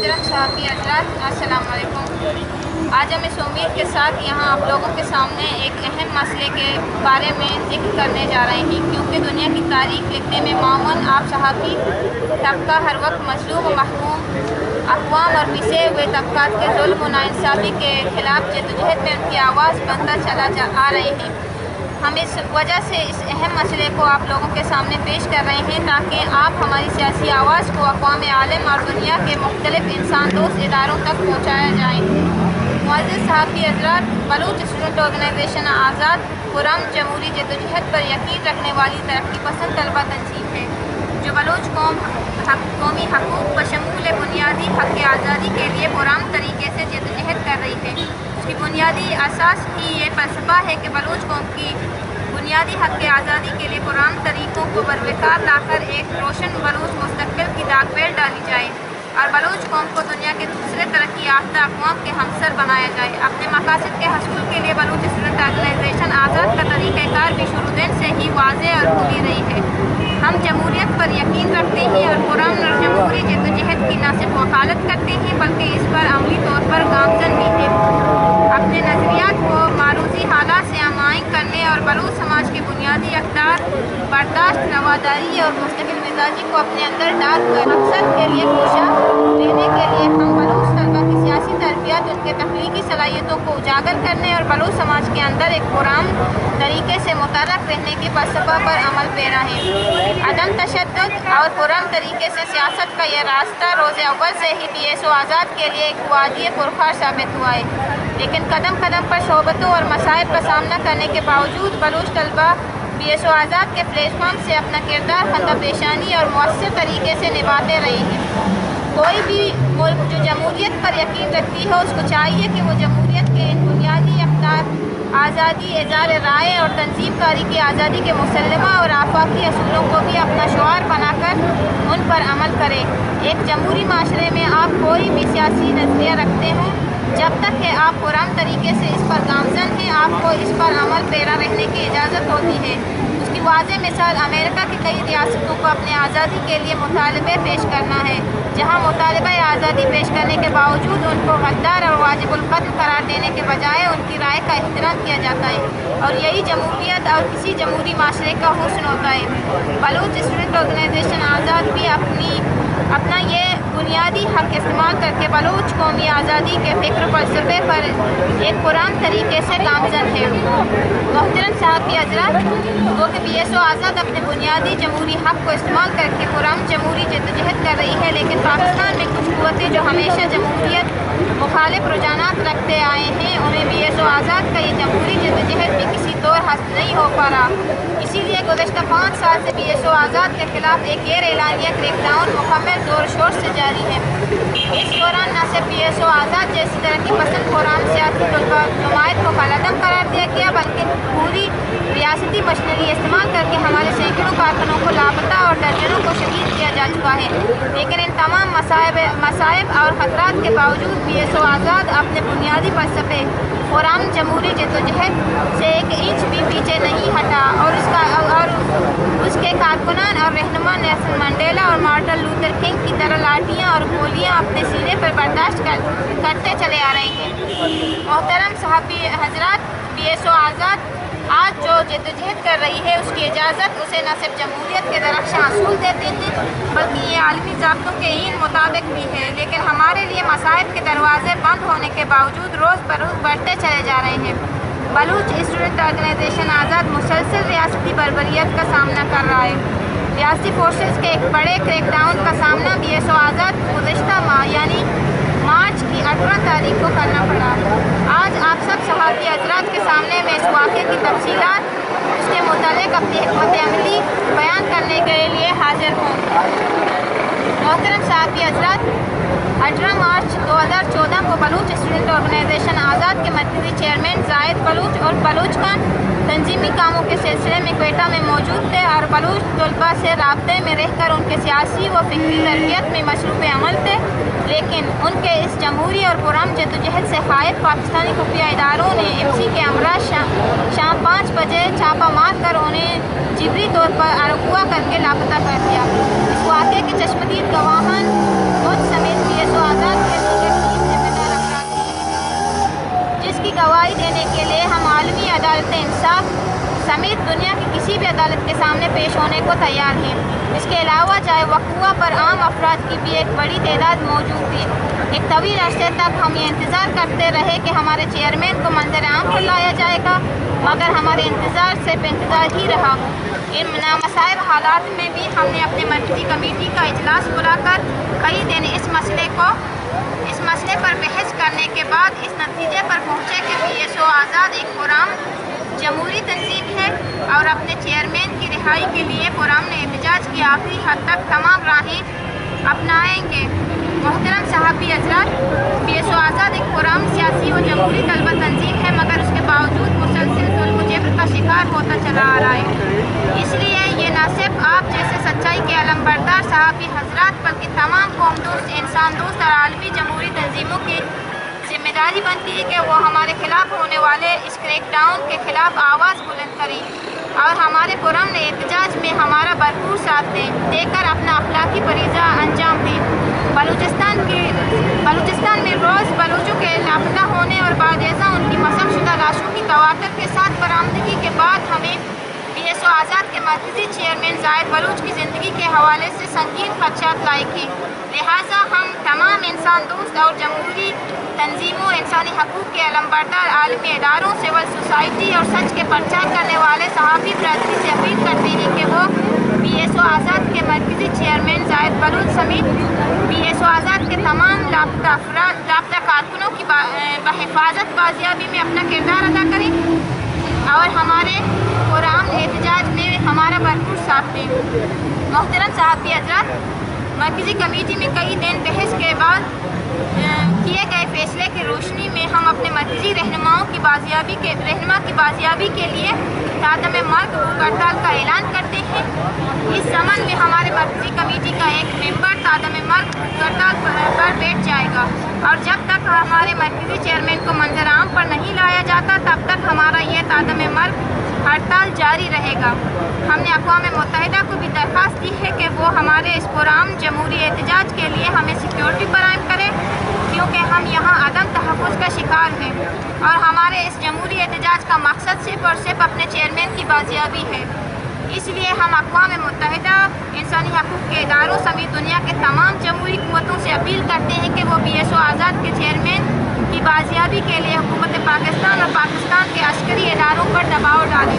मोहतरम साहबी हज़रात, अस्सलाम वालेकुम। आज हम इस उम्मीद के साथ यहाँ आप लोगों के सामने एक अहम मसले के बारे में जिक्र करने जा रहे हैं, क्योंकि दुनिया की तारीख लिखने में मामून आप सहाबी तबका हर वक्त मजलूम व महरूम अक़वाम और पिसे हुए तबकात के ज़ुल्म व नाइंसाफ़ी के ख़िलाफ़ जद्दोजहद में उनकी आवाज़ बनता चला आ रहे हैं। हम इस वजह से इस अहम मसले को आप लोगों के सामने पेश कर रहे हैं ताकि आप हमारी सियासी आवाज़ को अक़वाम आलम और दुनिया के मुख्तलिफ़ इंसान दोस्त इदारों तक पहुँचाया जाए। मुअज़्ज़िज़ साहबी हज़रात, बलूच स्टूडेंट ऑर्गेनाइजेशन आज़ाद खुर्रम जमहूरी जद्दोजहद पर यकीन रखने वाली तरक्की पसंद तलबा तंजीम है, जो बलूच कौमी हकूक़ बशमूल बुनियादी हक़ आज़ादी के लिए पुरान तरीके से जद्दोजहद कर रही है। उसकी बुनियादी असास ही ये फ़लसफ़ा है कि बलूच कौम की बुनियादी हक़ आज़ादी के लिए पुरान तरीक़ों को बरवकार लाकर एक रोशन बलूच मुस्तक़बिल की दागबेल डाली जाए और बलूच कौम को दुनिया के दूसरे तरक्की याफ्ता अक़वाम के हमसर बनाया जाए। अपने मकासद के हसूल के लिए बलूच स्टूडेंट ऑर्गेनाइजेशन आज़ाद का तरीक़ाकार भी शुरू दिन से ही वाज़ेह और खुली रही है। हम जमहूरियत पर यकीन रखते हैं और पुरान और जमहूरी जद्दोजहद की न सिर्फ वकालत करते हैं बल्कि इस पर अमली तौर पर गामज़न भी हैं। अपने नज़रियात को मारूज़ी हालात से हमायन करने और बलूच समाज के बुनियादी अक़दार बर्दाश्त, रवादारी और मुस्तकिल मिजाजी को अपने अंदर डाल कर मकसद के लिए कोशा देने के लिए हम बलूच तलबा की सियासी तरबियत, उनके तख्लीकी सलाहियतों को उजागर करने और बलूच समाज के अंदर एक पुरान तरीके से मुतहर्रिक रहने के फ़लसफ़ा पर अमल पेरा हैं। अदम तशद्दुद और पुरअमन तरीके से सियासत का यह रास्ता रोज़ अव्वल से ही BSO आज़ाद के लिए एक वादिय पुरखार साबित हुआ है, लेकिन कदम कदम पर शोबतों और मसाइब का सामना करने के बावजूद बलूच तलबा BSO आज़ाद के प्लेटफॉर्म से अपना किरदार खंदा पेशानी और मौसर तरीके से निभाते रहे हैं। कोई भी मुल्क जो जमहूरियत पर यकीन रखती है उसको चाहिए कि वो जमहूरियत के इन बुनियादी अक़दार आज़ादी, इज़हार राय और तंजीमकारी की आज़ादी के मुसल्लमा और आफाकी असूलों को भी अपना शुआर बनाकर उन पर अमल करे। एक जमहूरी माशरे में आप कोई भी सियासी नज़रिया रखते हों, जब तक कि आप पुरान तरीके से इस पर गामज़न हैं, आपको इस पर अमल पेरा रहने की इजाज़त होती है। उसकी वाज़ेह मिसाल अमेरिका की कई रियासतों को अपने आज़ादी के लिए मुतालबे पेश करना है, जहाँ मुतालबा आज़ादी पेश करने के बावजूद उनको गद्दार और वाजिबुल कत्ल करार देने के बजाय उनकी राय का एहतराम किया जाता है और यही जमहूरियत और किसी जमहूरी माशरे का हुस्न होता है। बलूच स्टूडेंट ऑर्गेनाइजेशन आज़ाद भी अपना ये बुनियादी हक़ इस्तेमाल करके बलूच कौमी आज़ादी के फ़िक्र फ़लसफ़े पर एक पुरान तरीके से गामज़न है। मोहतरम साहबी हज़रात, वो कि BSO आज़ाद अपने बुनियादी जमहूरी हक़ को इस्तेमाल करके पुरान जमहूरी जद्दोजहद कर रही है, लेकिन पाकिस्तान में कुछ क़ुव्वतें जो हमेशा जमहूरियत मुखालिफ रुझानात रखते आए हैं, उन्हें BSO आज़ाद का ये जमहूरी जद्दोजहद भी किसी तौर हासिल नहीं हो पा रहा। इसीलिए गुज़श्ता 5 साल से BSO आज़ाद के ख़िलाफ़ एक गैर एलानिया क्रैकडाउन मुकम्मल ज़ोर शोर से जारी है। इस दौरान न सिर्फ BSO आज़ाद जैसी तरक्की पसंद पुरान सियासी जमायत को कलअदम करार दिया गया, बल्कि पूरी रियासती मशीनरी इस्तेमाल करके हमारे सैकड़ों कारकुनों को लापता और दर्जनों को शहीद किया जा चुका है। लेकिन इन तमाम मसाइब और ख़तरात के बावजूद BSO आज़ाद अपने बुनियादी फ़लसफ़े पुरान जमहूरी जद्दोजहद से एक इंच भी पीछे नहीं हटा और उसके कारकुनान और रहनुमा नेल्सन मंडेला और मार्टिन लूथर किंग की तरह लाठियाँ और गोलियाँ अपने सीने पर बर्दाश्त करते चले आ रहे हैं। मोहतरम साहबी हज़रात, BSO आज़ाद आज जो जद्दोजहद कर रही है उसकी इजाज़त उसे न सिर्फ जमहूरियत के दरख्शां असूल देते हैं बल्कि ये आलमी ज़ाब्तों के इन मुताबिक भी है। लेकिन हमारे लिए मसाइब के दरवाज़े बंद होने के बावजूद रोज़ बरोज़ बढ़ते चले जा रहे हैं। बलूच स्टूडेंट ऑर्गेनाइजेशन आज़ाद मुसलसल रियासती बर्बरियत का सामना कर रहा है। रियासती फोर्सेस के एक बड़े क्रैकडाउन का सामना BSO आज़ाद गुज़श्ता माह यानी मार्च की 18 तारीख को करना पड़ा। आज आप सब सहाबी हज़रात के सामने में इस वाक़े की तफसीलात, उसके मुतालिक अपनी हिकमत अमली बयान करने के लिए हाजिर हूँ। मोहतरम साहबी हज़रात, 18 मार्च 2014 को बलूच स्टूडेंट ऑर्गेनाइजेशन आज़ाद के मरकज़ी चेयरमैन जाहिद बलूच और बलूच खान तंजीमी कामों के सिलसिले में क्वेटा में मौजूद थे और बलूच तलबा से राब्ते में रहकर उनके सियासी व फ़िक्री तरबियत में मशरूफ़ अमल थे। लेकिन उनके इस जमहूरी और पुरअमन जद्दोजहद से खाइफ पाकिस्तानी खुफिया इदारों ने MC के हमरा शाम 5 बजे छापा मार कर उन्हें जिबरी तौर पर अगवा करके लापता कर दिया। इस वाक़े के चश्मदीद गवाहान मुझ समेत BSO आज़ाद के दीगर 3 जिम्मेदार अफराद हैं, जिसकी गवाही देने के लिए हम आलमी अदालत इंसाफ समेत दुनिया की किसी भी अदालत के सामने पेश होने को तैयार हैं। इसके अलावा चाहे वक़्फ़ा पर आम अफराद की भी एक बड़ी तादाद मौजूद थी। एक तवील अरसे तक हम ये इंतज़ार करते रहे कि हमारे चेयरमैन को मंजर आम पर लाया जाएगा, मगर हमारे इंतज़ार सिर्फ इंतज़ार ही रहा। इन नामसाइब हालात में भी हमने अपनी मरकज़ी कमेटी का इजलास बुलाकर कई दिन इस मसले पर बहस करने के बाद इस नतीजे पर पहुँचे कि PSO आज़ाद एक पुरान जमहूरी तंजीम है और अपने चेयरमैन की रिहाई के लिए पुरअमन एहतजाज की आखिरी हद तक तमाम राहें अपनाएंगे। मोहतरम सहाफ़ी हज़रात, PSO आज़ाद एक पुरअमन सियासी और जमहूरी तलबा तंजीम है, मगर उसके बावजूद मुसलसल जुल्म जबर का शिकार होता चला आ रहा है। इसलिए ये न सिर्फ आप जैसे सच्चाई के अलमबरदार सहाफ़ी हज़रात बल्कि तमाम कौम दोस्त, इंसान दोस्त और आलमी जमहूरी तंजीमों की जिम्मेदारी बनती है कि वो हमारे खिलाफ होने वाले इस क्रैकडाउन के खिलाफ आवाज़ बुलंद करें और हमारे पुरअमन एहतजाज में हमारा भरपूर साथ देकर अपना अखलाकी फरीज़ा अंजाम दें। बलूचिस्तान में रोज़ बलूचों के लापता होने और बाज़ेज़ा उनकी मसम शुदा लाशों की तवातर के साथ बरामदगी के बाद हमें PSO आज़ाद के मरकज़ी चेयरमैन ज़ाहिद बलूच की ज़िंदगी के हवाले से संगीन खदशात लायक हैं। लिहाजा हम तमाम इंसान दोस्त और जमहूरी तंजीमों, इंसानी हकूक़ के अलमबरदार आलमी इदारों, सिविल सोसाइटी और सच के प्रचार करने वाले सहाफ़ी बरादरी से अपील करते हैं कि वो PSO आज़ाद के मरकज़ी चेयरमैन ज़ाहिद बलूच समेत PSO आज़ाद के तमाम लापता कारकुनों की बहिफाजत बाजियाबी में अपना किरदार अदा करें और हमारे पुरअमन एहतजाज में हमारा भरपूर साथ दें। मोहतरम सहाफ़ी हज़रात, मरकज़ी कमेटी में कई दिन बहस के बाद किए गए फैसले की रोशनी में हम अपने मरकज़ी रहनुमा की बाजियाबी के लिए तादम मर्ग भूख हड़ताल का ऐलान करते हैं। इस संबंध में हमारे मरकज़ी कमेटी का एक मेंबर तादम मर्ग भूख हड़ताल पर बैठ जाएगा और जब तक हमारे मरकज़ी चेयरमैन को मंजर आम पर नहीं लाया जाता तब तक हमारा यह तादम मर्ग हड़ताल जारी रहेगा। हमने अक़वाम मुत्तहिदा को भी दरख्वास्त की है कि वो हमारे इस पुरअमन जमहूरी एहतजाज के लिए हमें सिक्योरिटी फराहम करें, क्योंकि हम यहाँ अदम तहफ़्फ़ुज़ का शिकार हैं और हमारे इस जमहूरी एहतजाज का मकसद सिर्फ़ और सिर्फ अपने चेयरमैन की बाजियाबी है। इसलिए हम अक़वाम मुत्तहिदा, इंसानी हकूक़ के इदारों समेत दुनिया के तमाम जमहूरी क़ुव्वतों से अपील करते हैं कि वो PSO आज़ाद के चेयरमैन की बाजियाबी के लिए हुकूमत पाकिस्तान और पाकिस्तान के अस्करी इदारों पर दबाव डालें।